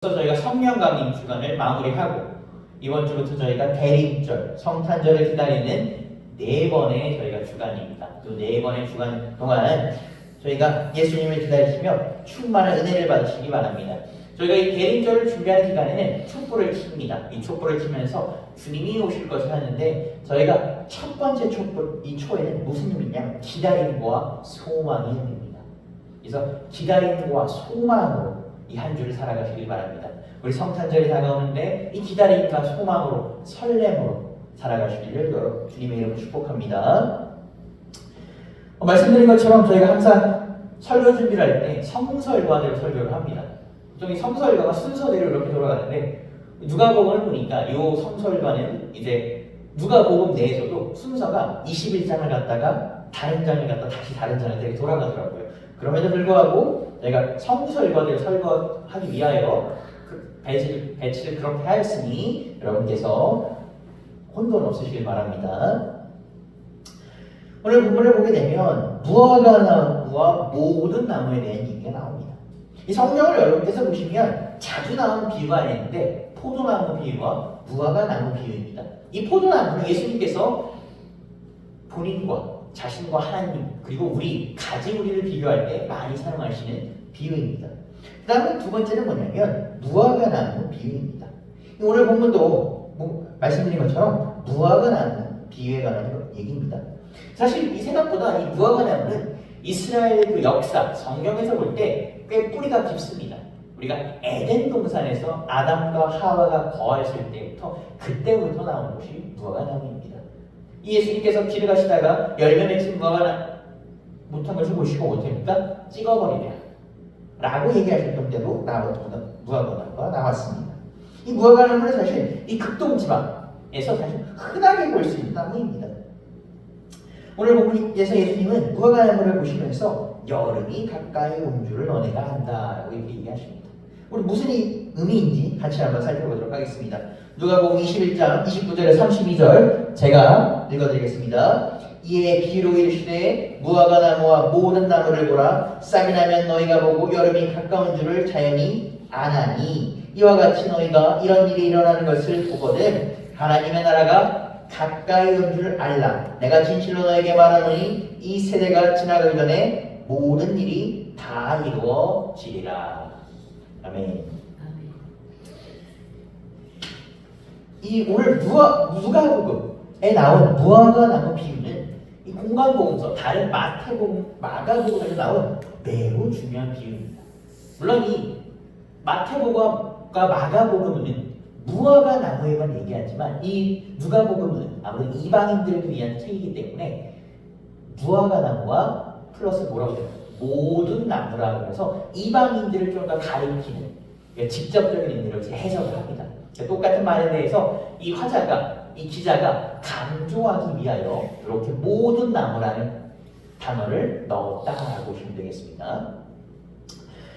저희가 성령 강림 주간을 마무리하고 이번 주부터 저희가 대림절, 성탄절을 기다리는 네 번의 저희가 주간입니다. 또 네 번의 주간 동안 저희가 예수님을 기다리시며 충만한 은혜를 받으시기 바랍니다. 저희가 이 대림절을 준비하는 기간에는 촛불을 켭니다. 이 촛불을 켜면서 주님이 오실 것을 하는데 저희가 첫 번째 촛불, 이 초에는 무슨 의미냐? 기다림과 소망의 의미입니다. 그래서 기다림과 소망으로 이 한 주를 살아가시길 바랍니다. 우리 성탄절이 다가오는데 이 기다림과 소망으로 설렘으로 살아가시기를 주님의 이름으로 축복합니다. 말씀드린 것처럼 저희가 항상 설교 준비를 할 때 성서일관대로 설교를 합니다. 보통 이 성서일관가 순서대로 이렇게 돌아가는데 누가복음을 보니까 이 성서일관에는 이제 누가복음 내에서도 순서가 21장을 갖다가 다른 장을 갖다 다시 다른 장을 되게 돌아가더라고요. 그럼에도 불구하고 저희가 성서일관대로 설교하기 위하여 배치를 그렇게 하였으니 여러분께서 혼돈 없으시길 바랍니다. 오늘 본문을 보게 되면 무화과 나무와 모든 나무에 대한 얘기가 나옵니다. 이 성경을 여러분께서 보시면 자주 나오는 비유가 있는데 포도나무 비유와 무화과 나무 비유입니다. 이 포도나무는 예수님께서 본인과 자신과 하나님 그리고 우리 가진 우리를 비교할 때 많이 사용하시는 비유입니다. 그 다음에 두 번째는 뭐냐면 무화과 나무 비유입니다. 오늘 본문도 말씀드린 것처럼 무화과 나무 비유에 관한 얘기입니다. 사실 이 생각보다 이 무화과 나무는 이스라엘 그 역사 성경에서 볼 때 꽤 뿌리가 깊습니다. 우리가 에덴 동산에서 아담과 하와가 거하였을 때부터 그때부터 나온 것이 무화과 나무입니다. 이 예수님께서 길을 가시다가 열매 맺힌 무화과 못한 것을 보시고 못하니까 찍어버리랴 라고 얘기하셨던 때도 무화과 나무가 나왔습니다. 이 무화과 나무는 사실 이 극동 지방에서 사실 흔하게 볼 수 있는 나무입니다. 오늘 본문에서 예수님은 무화과 나무를 보시면서 여름이 가까이 온 줄을 너네가 안다라고 이렇게 얘기하십니다. 우리 무슨 의미인지 같이 한번 살펴보도록 하겠습니다. 누가복음 21장 29절에 32절 제가 읽어드리겠습니다. 이에 비유로 이르시되 무화과 나무와 모든 나무를 보라. 싹이 나면 너희가 보고 여름이 가까운 줄을 자연히 아나니 이와 같이 너희가 이런 일이 일어나는 것을 보거든 하나님의 나라가 가까이 온 줄 알라. 내가 진실로 너에게 말하노니 이 세대가 지나가기 전에 모든 일이 다 이루어지리라. 아멘. 이 오늘 누가복음에 나온 무화과 나무 비유는 이 공관복음서 다른 마태복음, 마가복음에서 나온 매우 중요한 비유입니다. 물론 이 마태복음과 마가복음은 무화과 나무에만 얘기하지만 이 누가복음은 아무래도 이방인들을 위한 책이기 때문에 무화과 나무와 플러스 뭐라고 해요? 모든 나무라고 해서 이방인들을 좀 더 가리키는 직접적인 의미로 해석을 합니다. 똑같은 말에 대해서 이 화자가, 이 기자가 강조하기 위하여 이렇게 모든 나무라는 단어를 넣었다라고 보시면 되겠습니다.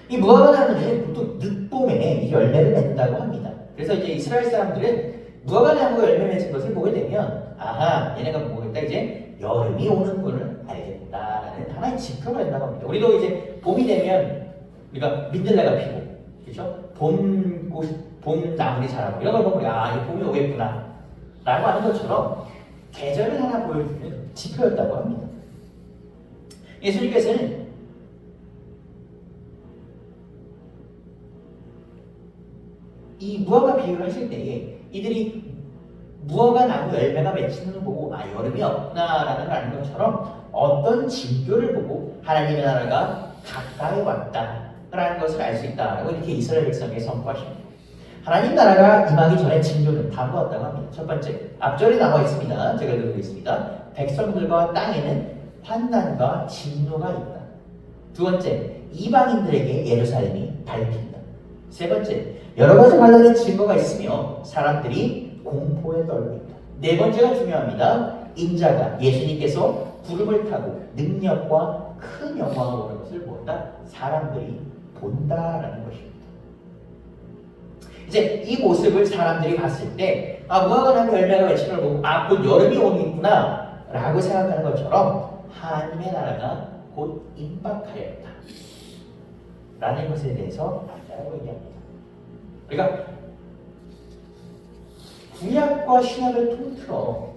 이 무화과 나무는 보통 늦봄에 열매를 맺는다고 합니다. 그래서 이제 이스라엘 사람들은 무화과 나무가 열매 맺은 것을 보게 되면 아하, 얘네가 뭐겠다 이제 여름이 오는 것을 알겠다라는 하나의 지표가 된다고 합니다. 우리도 이제 봄이 되면 우리가 민들레가 피고, 그렇죠? 봄 나물이 자라고 이런 걸 보면 이게 봄이 오겠구나 라고 하는 것처럼 계절을 하나 보여주는 지표였다고 합니다. 예수님께서는 이 무화과 비유를 하실 때에 이들이 무화과 나무 열매가 맺히는 걸 보고 여름이 없구나라는 걸 아는 것처럼 어떤 징조를 보고 하나님의 나라가 가까이 왔다라는 것을 알 수 있다라고 이렇게 이스라엘 백성에게 선포하십니다. 하나님 나라가 임하기 전에 징조는 다 보았다고 합니다. 첫 번째, 앞절에 나와 있습니다. 제가 읽어드리겠습니다. 백성들과 땅에는 환난과 진노가 있다. 두 번째, 이방인들에게 예루살렘이 밟힌다. 세 번째, 여러 가지 관련된 증거가 있으며 사람들이 공포에 떨고 있다. 네 번째가 중요합니다. 인자가 예수님께서 구름을 타고 능력과 큰 영광을 오는 것을 본다. 사람들이 본다라는 것입니다. 이제 이 모습을 사람들이 봤을 때 무화과 나무 열매가 맺힌 걸 보고 곧 여름이 오겠구나 라고 생각하는 것처럼 하나님의 나라가 곧 임박하였다 라는 것에 대해서 안다라고 얘기합니다. 그러니까 구약과 신약을 통틀어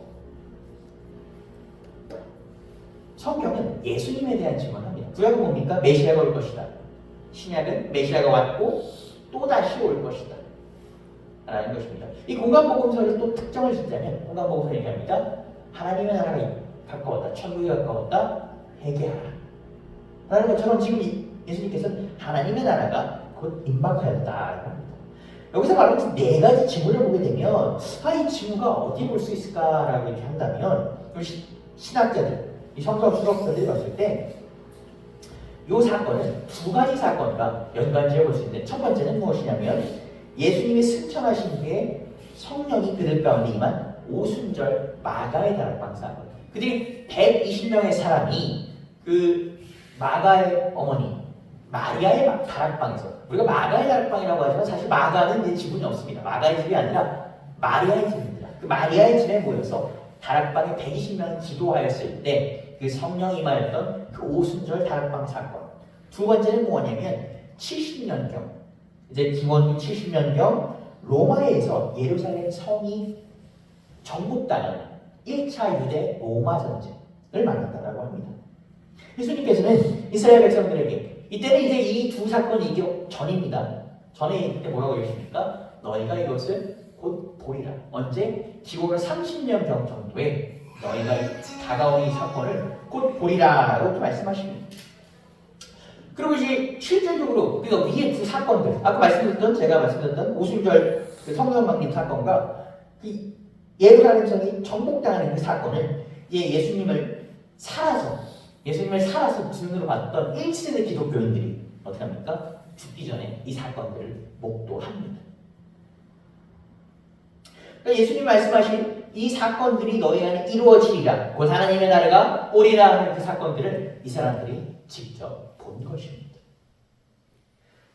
성경은 예수님에 대한 증언을 합니다. 구약은 뭡니까? 메시아가 올 것이다. 신약은 메시아가 왔고 또다시 올 것이다 라는 것입니다. 이 공간복음서를 또 특정을 짓자면 공간복음서 얘기합니다. 하나님의 나라가 가까웠다. 천국이 가까웠다. 회개하라 라는 것처럼 지금 예수님께서는 하나님의 나라가 곧 임박하였다라고 합니다. 여기서 말하는 네 가지 징후를 보게 되면 이 징후가 어디에 볼 수 있을까라고 이렇게 한다면 신학자들, 이 성경 수석자들이 봤을 때 이 사건은 두 가지 사건과 연관지어 볼 수 있는데 첫 번째는 무엇이냐면 예수님이 승천하신 후에 성령이 그들 가운데 임한 오순절 마가의 다락방 사건. 그들이 120명의 사람이 그 마가의 어머니 마리아의 다락방에서, 우리가 마가의 다락방이라고 하지만 사실 마가는 이제 지분이 없습니다. 마가의 집이 아니라 마리아의 집입니다. 그 마리아의 집에 모여서 다락방에 120명이 기도하였을 때 그 성령이 임하였던 그 오순절 다락방 사건. 두 번째는 뭐냐면 70년경, 이제 기원후 70년경 로마에서 예루살렘 성이 정복당하는 1차 유대 로마 전쟁을 말한다고 합니다. 예수님께서는 이스라엘 백성들에게 이때는 이제 이 두 사건이 이기 전입니다. 전에 이때 뭐라고 얘기했습니까? 너희가 이것을 곧 보리라. 언제? 기원후 30년경 정도에 너희가 다가온 이 사건을 곧 보리라라고 말씀하십니다. 그리고 이제 실질적으로 우리가 위에 두 사건들, 아까 제가 말씀드렸던 오순절 그 성령 강림 사건과 이 예루살렘 성이 정복당하는 그 사건은 예수님을 살아서 눈으로 봤던 1세대 기독교인들이 어떻게 합니까? 죽기 전에 이 사건들을 목도합니다. 그러니까 예수님 말씀하신 이 사건들이 너희 안에 이루어지리라, 곧 하나님의 나라가 오리라 하는 그 사건들을 이 사람들이 직접 본 것입니다.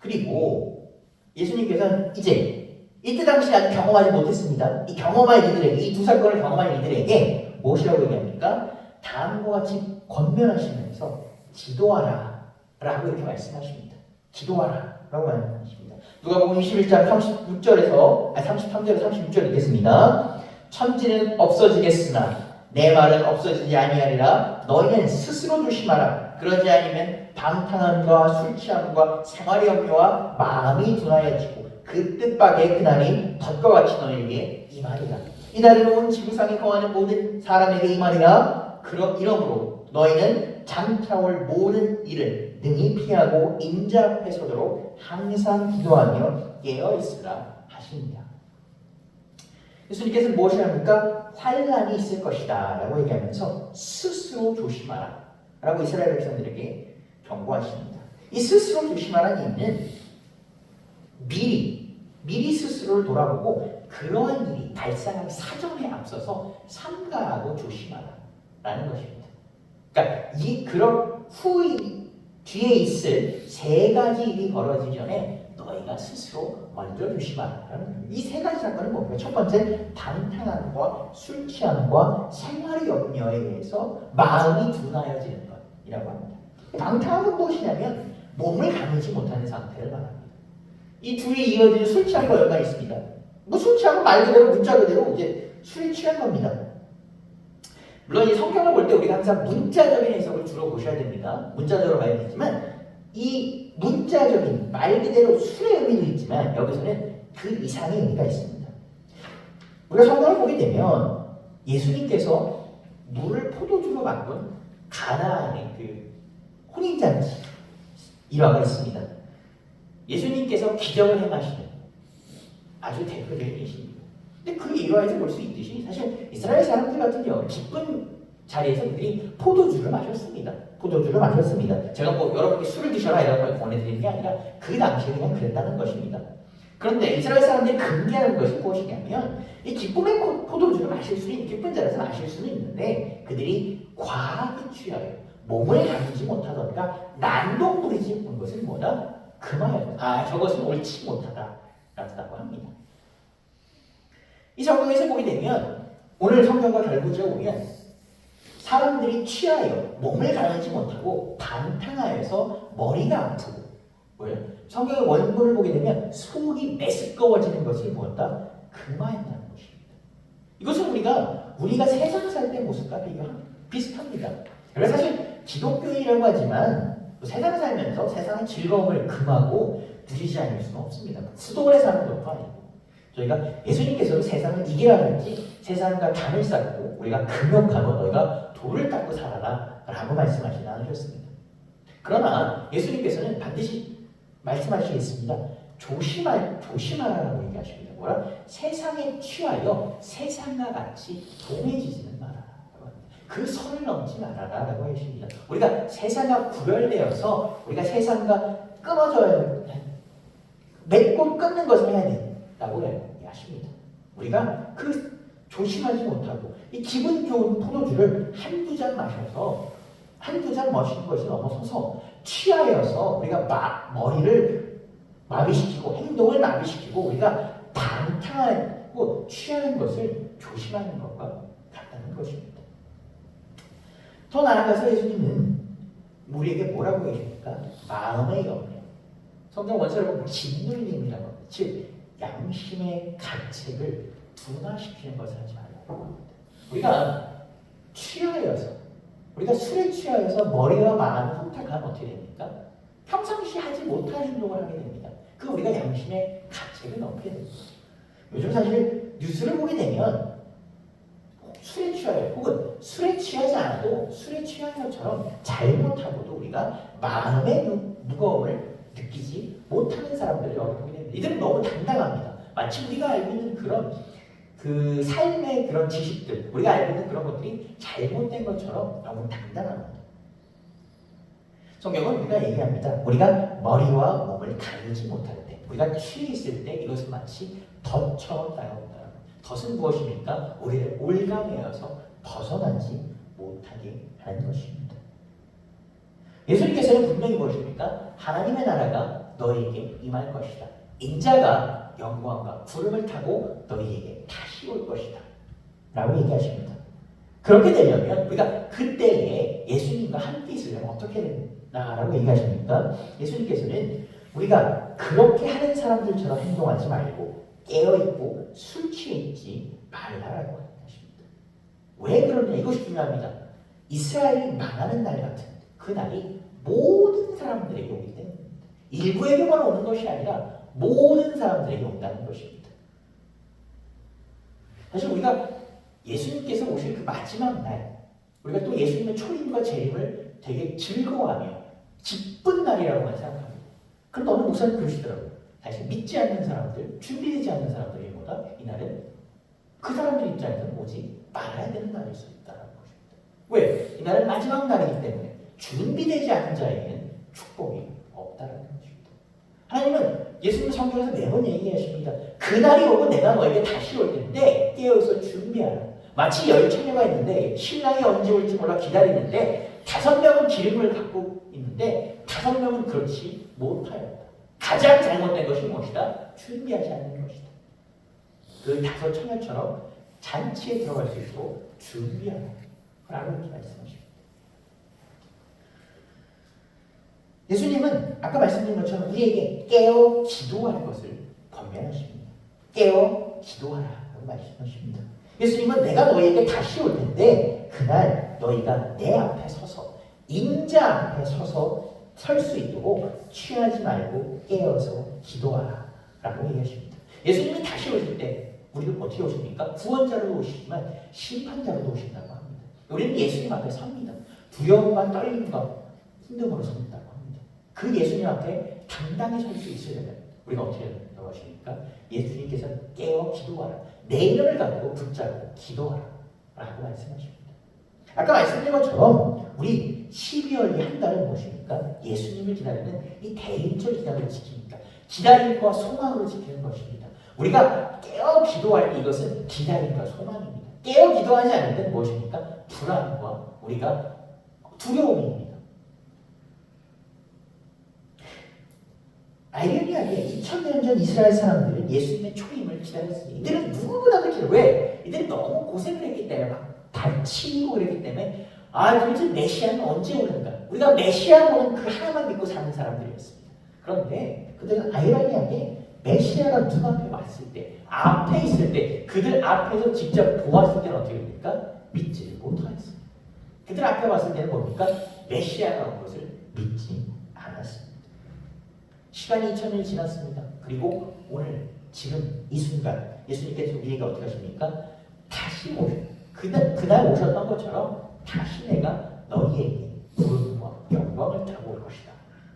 그리고 예수님께서는 이때 당시 아직 경험하지 못했습니다. 이 경험할 이들에게, 이 두 사건을 경험할 이들에게 무엇이라고 얘기합니까? 다음과 같이 권면하시면서 기도하라 라고 이렇게 말씀하십니다. 기도하라 라고 말씀하십니다. 누가복음 21장 33절에서 36절 읽겠습니다. 천지는 없어지겠으나 내 말은 없어지지 아니하리라. 너희는 스스로 조심하라. 그러지 않으면 방탕함과 술 취함과 생활의 염려와 마음이 둔하여지고 그 뜻밖의 그날이 덫과 같이 너희에게 임하리라. 이날은 온 지구상에 거하는 모든 사람에게 임하리라. 이러므로 너희는 장차올 모든 일을 능히 피하고 인자 앞에 서도록 항상 기도하며 깨어있으라 하십니다. 예수님께서는 무엇을 합니까? 환난이 있을 것이다 라고 얘기하면서 스스로 조심하라 라고 이스라엘 백성들에게 경고하십니다. 이 스스로 조심하라는 의미는 미리 스스로를 돌아보고 그러한 일이 발생하기 사전에 앞서서 삼가하고 조심하라 라는 것입니다. 그러니까 그런 뒤에 있을 세 가지 일이 벌어지기 전에 너희가 스스로 먼저 조심하라. 이 세 가지 사건은 뭡니까? 첫 번째, 방탕함과 술 취함과 생활의 염려에 의해서 마음이 둔하여지는 것이라고 합니다. 방탕함은 무엇이냐면 몸을 가누지 못하는 상태를 말합니다. 이 둘이 이어지는 술 취함과 연관이 있습니다. 술 취함은 말 그대로 문자 그대로 이제 술이 취한 겁니다. 물론 이 성경을 볼 때 우리가 항상 문자적인 해석을 주로 보셔야 됩니다. 문자적으로 봐야 되지만 이 문자적인 말 그대로 술의 의미도 있지만 여기서는 그 이상의 의미가 있습니다. 우리가 성경을 보게 되면 예수님께서 물을 포도주로 바꾼 가나안의 그 혼인잔치 일화가 있습니다. 예수님께서 기적을 행하시는 아주 대표적인 예시입니다. 근데 그 일화에서 볼 수 있듯이 사실 이스라엘 사람들 같은 경우 기쁜 자리에서 그들이 포도주를 마셨습니다. 제가 여러분께 술을 드셔라 이런 걸 권해드리는 게 아니라 그 당시에 그냥 그랬다는 것입니다. 그런데 이스라엘 사람들이 금기하는 것이 무엇이냐면 이 기쁨의 포도주를 마실 수는 있는, 기쁜 자리에서 마실 수는 있는데 그들이 과하게 취하여 몸을 가누지 못하던가 난동 부리지 못한 것은 뭐다? 금하였다. 저것은 옳지 못하다라고 합니다. 이 성경에서 보게 되면 오늘 성경과 결부지어 보면 사람들이 취하여 몸을 가누지 못하고 방탕하여서 머리가 아프고 뭐예요? 성경의 원문을 보게 되면 속이 메스꺼워지는 것이 뭐다? 금화한다는 것입니다. 이것은 우리가 세상 살 때 모습과 비슷합니다. 그래서 사실 기독교인이라고 하지만 세상 살면서 세상의 즐거움을 금하고 누리지 않을 수는 없습니다. 수도원에 사는 것도 아니고 저희가 예수님께서도 세상을 이기라는지 세상과 담을 쌓고 우리가 금욕하고 너희가 돌을 닦고 살아라 라고 말씀하시지 않으셨습니다. 그러나 예수님께서는 반드시 말씀하시겠습니다. 조심하라라고 얘기하십니다. 뭐라? 세상에 취하여 세상과 같이 동해지지는 말아라. 그 선을 넘지 말아라라고 하십니다. 우리가 세상과 구별되어서 우리가 세상과 끊어져야 맺고 끊는 것을 해야 된다고 하십니다. 우리가 조심하지 못하고 이 기분 좋은 포도주를 한두 잔 마셔서 한두 잔 마시는 것이 넘어서서 취하여서 우리가 머리를 마비시키고 행동을 마비시키고 우리가 방탕하고 취하는 것을 조심하는 것과 같다는 것입니다. 더 나아가서 예수님은 우리에게 뭐라고 얘기합니까? 마음의 염려. 성경 원서를 보면 짓눌림이라고 합니다. 즉 양심의 가책을 둔화시키는 것을 하지 말라고 합니다. 우리가 우리가 술에 취하여서 머리와 마음을 혼탁하면 어떻게 됩니까? 평상시 하지 못할 행동을 하게 됩니다. 우리가 양심의 가책을 넘게 됩니다. 요즘 사실 뉴스를 보게 되면 술에 취하여 혹은 술에 취하지 않아도 술에 취한 것처럼 잘못하고도 우리가 마음의 무거움을 느끼지 못하는 사람들을 보게 됩니다. 이들은 너무 당당합니다. 마치 우리가 알고 있는 그런 삶의 그런 지식들, 우리가 알고 있는 그런 것들이 잘못된 것처럼 너무 당당합니다. 성경은 우리가 얘기합니다. 우리가 머리와 몸을 가리지 못할 때, 우리가 취해 있을 때 이것은 마치 덫처럼 다가온다. 덫은 무엇입니까? 우리를 올가매어서 벗어나지 못하게 하는 것입니다. 예수님께서는 분명히 무엇입니까? 하나님의 나라가 너희에게 임할 것이다. 인자가 영광과 구름을 타고 너희에게 다시 올 것이다. 라고 얘기하십니다. 그렇게 되려면 우리가 그때에 예수님과 함께 있으려면 어떻게 되나라고 얘기하십니까? 예수님께서는 우리가 그렇게 하는 사람들처럼 행동하지 말고 깨어있고 술 취해 있지 말라라고 하십니다. 왜 그러냐? 이것이 중요합니다. 이스라엘이 망하는 날 같은 그 날이 모든 사람들에게 오기 때문입니다. 일부에게만 오는 것이 아니라 모든 사람들에게 온다는 것입니다. 사실 우리가 예수님께서 오실 그 마지막 날, 우리가 또 예수님의 초림과 재림을 되게 즐거워하며 기쁜 날이라고만 생각합니다. 그런데 어느 목사님 그러시더라고요. 사실 믿지 않는 사람들, 준비되지 않는 사람들이 뭐다? 이날은 그 사람들 입장에서는 오지 말아야 되는 날일 수 있다는 것입니다. 왜? 이날은 마지막 날이기 때문에 준비되지 않은 자에게는 축복이 없다는 것입니다. 하나님은 예수님 성경에서 매번 얘기하십니다. 그날이 오고 내가 너에게 다시 올 텐데 깨어서 준비하라. 마치 10처녀가 있는데 신랑이 언제 올지 몰라 기다리는데 5명은 기름을 갖고 있는데 5명은 그렇지 못하였다. 가장 잘못된 것이 무엇이다? 준비하지 않는 것이다. 그 5처녀처럼 잔치에 들어갈 수 있도록 준비하라. 라고 이렇게 말씀하십니다. 예수님은 아까 말씀드린 것처럼 우리에게 깨어 기도할 것을 권면하십니다. 깨어 기도하라고 말씀하십니다. 예수님은 내가 너희에게 다시 올 텐데 그날 너희가 내 앞에 서서 인자 앞에 서서 설 수 있도록 취하지 말고 깨어서 기도하라 라고 얘기하십니다. 예수님이 다시 오실 때 우리는 어떻게 오십니까? 구원자로 오시지만 심판자로도 오신다고 합니다. 우리는 예수님 앞에 섭니다. 두려움과 떨림과 힘듦으로 섭니다고 합니다. 그 예수님 앞에 당당히 설 수 있으려면 우리가 어떻게 된다고 하십니까? 예수님께서 깨어 기도하라. 내면을 갖고 붙잡고 기도하라 라고 말씀하십니다. 아까 말씀드린 것처럼 우리 12월 한 달은 무엇입니까? 예수님을 기다리는 이 대인절 기다림을 지킵니다. 기다림과 소망으로 지키는 것입니다. 우리가 깨어 기도할 때 이것은 기다림과 소망입니다. 깨어 기도하지 않을 때는 무엇입니까? 불안과 우리가 두려움입니다. 아이러니하게 2000년 전 이스라엘 사람들은 예수님의 초림을 기다렸습니다. 이들은 누구보다도 기다려. 왜? 이들이 너무 고생을 했기 때문에 막 다치고 그랬기 때문에 도대체 메시아는 언제 오는가? 우리가 메시아 보는 그 하나만 믿고 사는 사람들이었습니다. 그런데 그들은 아이러니하게 메시아가 눈앞에 왔을 때, 앞에 있을 때, 그들 앞에서 직접 보았을 때는 어떻게 됩니까? 믿지를 못하였어요. 그들 앞에 왔을 때는 뭡니까? 메시아가 온 것을 믿지 않았습니다. 시간이 2000년이 지났습니다. 그리고 오늘 지금 이 순간 예수님께서 우리에게 어떻게 하십니까? 다시 그날 오셨던 것처럼 다시 내가 너희에게 부름과 영광을 타고 올 것이다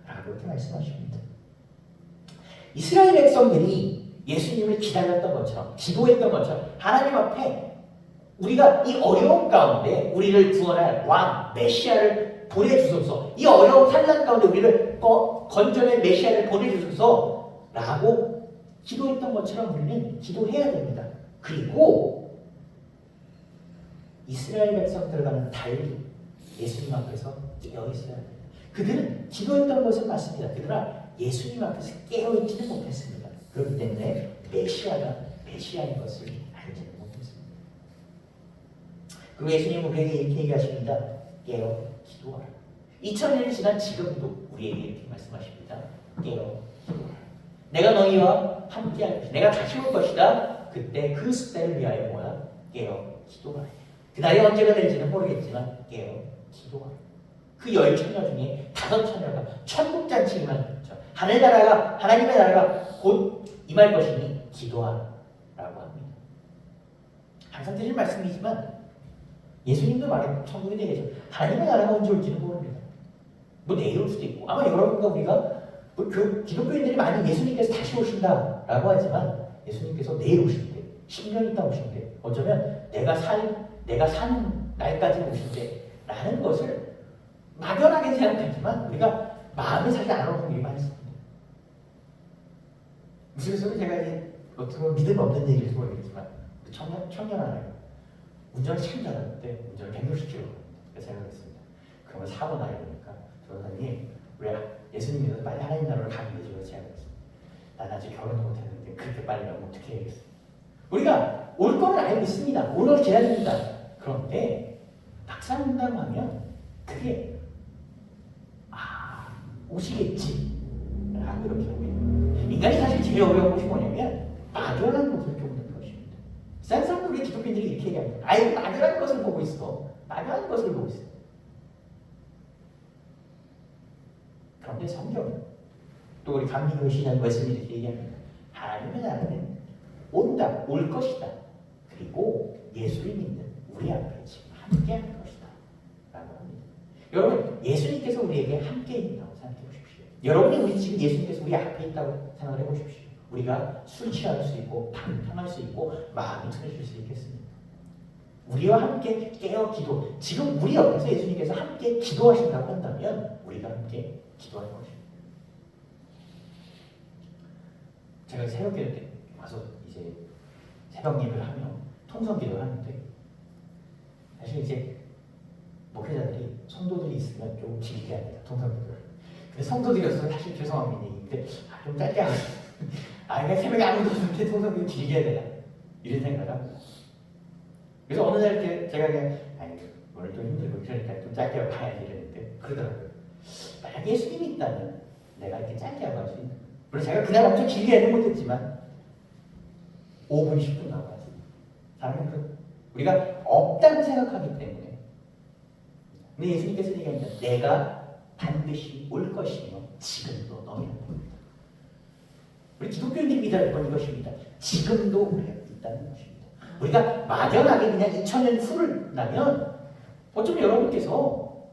라고 이렇게 말씀하십니다. 이스라엘 백성들이 예수님을 기다렸던 것처럼, 기도했던 것처럼 하나님 앞에 우리가 이 어려운 가운데 우리를 구원할 왕, 메시아를 보내주소서, 이 어려운 환난 가운데 우리를 건져낼 메시아를 보내주소서 라고 기도했던 것처럼 우리는 기도해야 됩니다. 그리고 이스라엘 백성들과는 달리 예수님 앞에서 깨어있어야 합니다. 그들은 기도했던 것은 맞습니다. 그러나 예수님 앞에서 깨어있지는 못했습니다. 그렇기 때문에 메시아가 메시아인 것을 알지는 못했습니다. 그리고 예수님은 우리에게 이렇게 얘기하십니다. 깨어 기도하라. 2000년이 지난 지금도 우리에게 이렇게 말씀하십니다. 깨어 기도하라. 내가 너희와 함께할 것이다. 내가 다시 올 것이다. 그때 그 때를 위하여 뭐야? 깨어 기도하라. 그 날이 언제가 될지는 모르겠지만 깨어 기도하라. 그 10처녀 중에 5처녀가 천국잔치만 했죠. 하늘나라가, 하나님의 나라가 곧 임할 것이니 기도하라고 합니다. 항상 드릴 말씀이지만 예수님도 말해 천국에 대해서 하나님의 나라가 언제 올지는 모릅니다. 뭐 내일 올 수도 있고, 아마 여러분과 우리가 기독교인들이 많이 예수님께서 다시 오신다라고 하지만 예수님께서 내일 오신대, 10년 있다 오신대, 어쩌면 내가 사는 날까지 오신대 라는 것을 막연하게 생각하지만 우리가 마음이 사실 안 오는 일이 많습니다. 무슨 소리 제가 이제 어떻게 보면 믿음 없는 얘기일지 모르겠지만 청년 하나요. 운전을 참 잘하는데 운전을 160km 생각했습니다. 그러면 사고 나야 되니까 조사님 우리 예수님 믿어서 빨리 하나님 나라로 가면 되죠. 제가 그랬습니다. 난 아직 결혼도 못했는데 그렇게 빨리 가면 어떻게 해야겠어요. 우리가 올 거는 알고 있습니다. 올 걸 기다립니다. 그런데 막상 온다고 하면 그게 오시겠지 라고 이렇게 보입니다. 인간이 사실 제일 어려운 것이 뭐냐면 막연한 것을 보는 것입니다. 쌍쌍 우리 기독교인들이 이렇게 얘기합니다. 아예 막연한 것을 보고 있어. 막연한 것을 보고 있어. 그런데 성경은 또 우리 감리교 신앙 말씀이 이렇게 얘기합니다. 하나님의 나라는 온다, 올 것이다. 그리고 예수를 믿는 우리 앞에 지금 함께하는 것이다 라고 합니다. 여러분, 예수님께서 우리에게 함께 있다고 생각해 보십시오. 여러분이 우리 지금 예수님께서 우리 앞에 있다고 생각을 해보십시오. 우리가 술 취할 수 있고 방탕할 수 있고 마음이 틀어질 수 있겠습니까? 우리와 함께 깨어 기도, 지금 우리 옆에서 예수님께서 함께 기도하신다고 한다면 우리가 함께 기도하는 것입니다. 제가 새벽기도 때 와서 이제 새벽 예배를 하며 통성기도를 하는데 사실 이제 목회자들이 성도들이 있으면 좀 길게 합니다. 통성기도를. 근데 성도들이어서 사실 죄송합니다. 근데 좀 짧게 하고 그냥 새벽에 아무도 없는데 통성기도 길게 해야 되나 이런 생각을 합니다. 그래서 어느 날 이렇게 제가 그냥 오늘 좀 힘들고 그러니까 좀 짧게 하고 가야지 이랬는데 그러더라고요. 만약 예수님이 있다면 내가 이렇게 짧게 하고 할 수 있는. 물론 제가 그날 엄청 길게 하는 못했지만 5분, 10분 나고 하지. 사람은 우리가 없다고 생각하기 때문에. 근데 예수님께서 얘기합니다. 내가 반드시 올 것이며 지금도 너희는 보입니다. 우리 기독교인들이 믿어야 할 건 이것입니다. 지금도 우리가 있다는 것입니다. 우리가 막연하게 그냥 2000년 후를 나면 어쩌면 여러분께서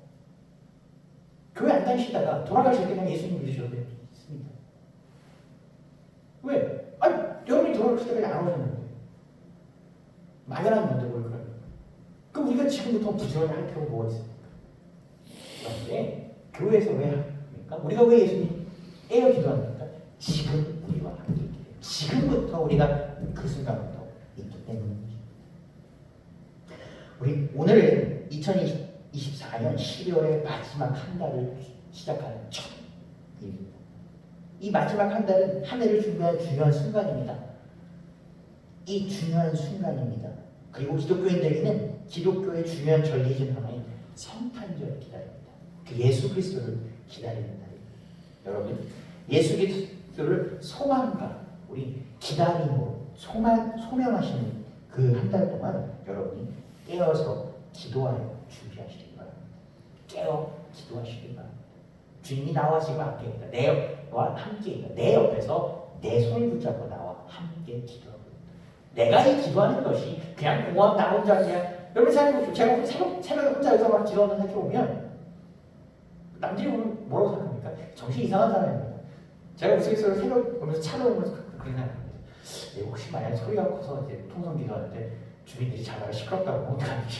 교회 안 다니시다가 돌아가실 때 그냥 예수님 믿으셔도 됩니다. 왜? 아니 여러분이 돌아가실 때 그냥 안 오셨는데 막연한 건데 뭘 그러면 그럼 우리가 지금부터 부지런히 할 필요가 뭐가 있습니까? 그런데 교회에서 왜 합니까? 우리가 왜 예수님 깨어 기도합니까? 지금 우리와 함께 있기 때문에 지금부터 우리가 그 순간부터 있기 때문입니다. 우리 오늘은 2024년 12월의 마지막 한 달을 시작하는 첫 일입니다. 이 마지막 한 달은 한 해를 준비한 중요한 순간입니다. 이 중요한 순간입니다. 그리고 기독교인들에게는 기독교의 중요한 전리 중 하나인 성탄절을 기다립니다. 그 예수 그리스도를 기다리는 날입니다. 여러분, 예수 그리스도를 소망과 우리 기다림으로 소명하시는 그 한 달 동안 여러분이 깨어서 기도하여 준비하시기 바랍니다. 깨어 기도하시기 바랍니다. 주님이 나와 지금 함께 있다. 내와 함께 있다. 내 옆에서 내 손을 붙잡고 나와 함께 기도하고 있다. 내가 이 기도하는 것이 그냥 공허한 나 혼자 그냥 여러분 생각해보세요. 제가 새벽에 혼자 여기서 막 기도하는 생각해보면 남들이 보면 뭐라고 생각합니까? 정신 이상한 사람입니다. 제가 우스갯소리로 새벽 보면서 차를 오면서 그런 생각합니다. 혹시 만약 소리가 커서 이제 통성 기도하는데 주민들이 자다가 시끄럽다고 어떡하지?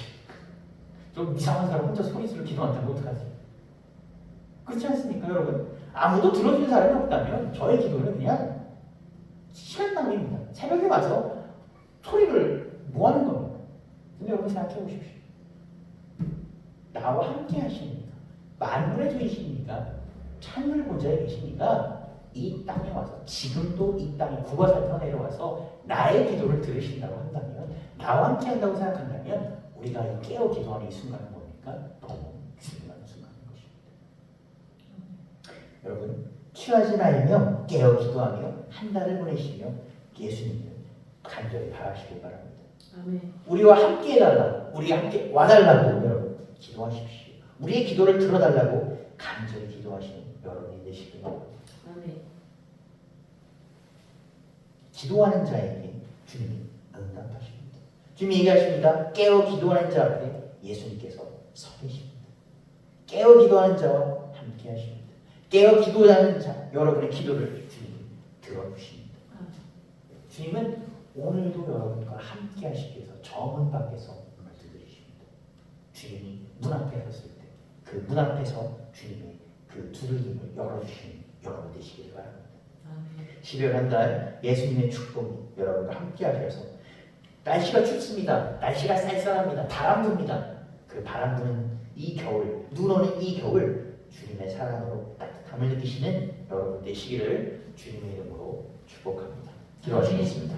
좀 이상한 사람 혼자 소리스로 기도한다면 어떡하지? 그렇지 않습니까 여러분? 아무도 들어주는 사람이 없다면 저의 기도는 그냥 시간 낭비입니다. 새벽에 와서 소리를 뭐 하는 겁니까? 근데 여러분 생각해 보십시오. 나와 함께 하십니까? 만물의 주이십니까? 찬물 본자에 계시니까 이 땅에 와서 지금도 이 땅에 국어 살펴 내려와서 나의 기도를 들으신다고 한다면 나와 함께 한다고 생각한다면 우리가 이 깨어 기도하는 이 순간은 뭡니까? 너무 중요한 순간인 것입니다. 여러분 취하지 말며 깨어 기도하며 한 달을 보내시며 예수님을 간절히 바라시길 바랍니다. 아멘. 우리와 함께 해달라고 우리 함께 와달라고 여러분 기도하십시오. 우리의 기도를 들어달라고 간절히 기도하시는 여러분이 되시길 바랍니다. 아멘. 기도하는 자에게 주님이 응답하십니다. 주님이 얘기하십니다. 깨어 기도하는 자 앞에 예수님께서 서 계십니다. 깨어 기도하는 자와 함께 하십니다. 깨어 기도하는 자 여러분의 기도를 주님이 들어주십니다. 주님은 오늘도 여러분과 함께 하시기 위해서 정문 밖에서 문을 두드리십니다. 주님이 문 앞에 섰을 때 그 문 앞에서 주님의 그 두들김을 열어주시는 여러분 되시길 바랍니다. 12월 한 달 예수님의 축복이 여러분과 함께 하셔서 날씨가 춥습니다. 날씨가 쌀쌀합니다. 바람 붑니다. 그 바람 부는 이 겨울, 눈 오는 이 겨울 주님의 사랑으로 따뜻함을 느끼시는 여러분 되시기를 주님의 이름으로 축복합니다. 기도하시겠습니다.